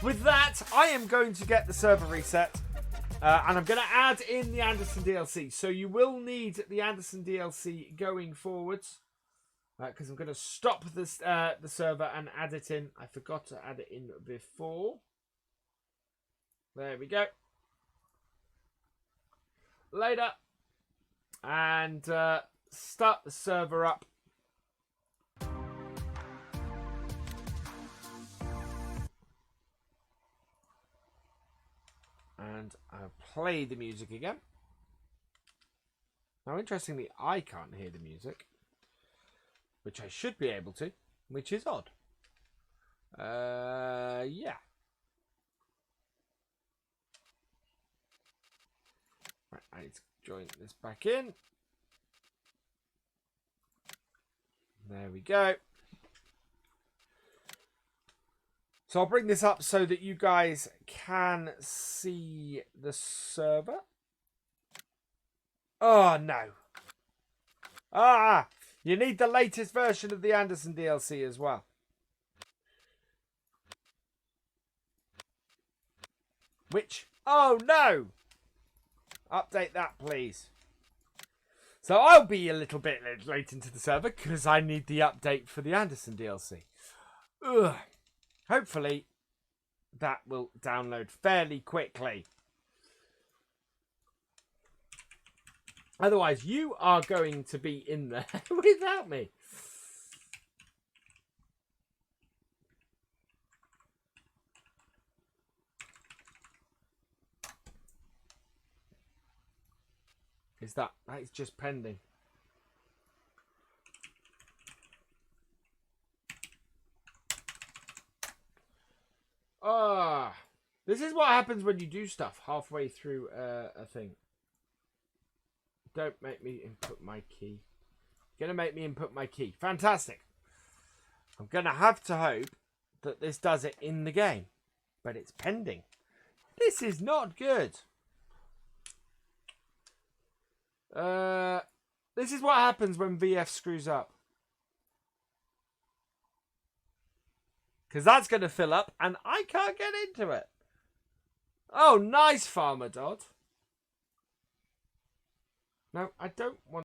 With that, I am going to get the server reset. And I'm going to add in the Andersen DLC. So you will need the Andersen DLC going forwards. Because I'm going to stop this, the server and add it in. I forgot to add it in before. There we go. Later. And start the server up. And I'll play the music again. Now, interestingly, I can't hear the music, which I should be able to, which is odd. Yeah. Right, I need to join this back in. There we go. So I'll bring this up so that you guys can see the server. Oh, no. You need the latest version of the Andersen DLC as well. Which? Oh, no. Update that, please. So I'll be a little bit late into the server because I need the update for the Andersen DLC. Ugh. Hopefully that will download fairly quickly. Otherwise, you are going to be in there without me. That is just pending. This is what happens when you do stuff halfway through a thing. Don't make me input my key. Gonna make me input my key. Fantastic. I'm gonna have to hope that this does it in the game, but it's pending. This is not good. This is what happens when VF screws up. Because that's going to fill up and I can't get into it. Oh, nice, Farmer Dodd. No, I don't want...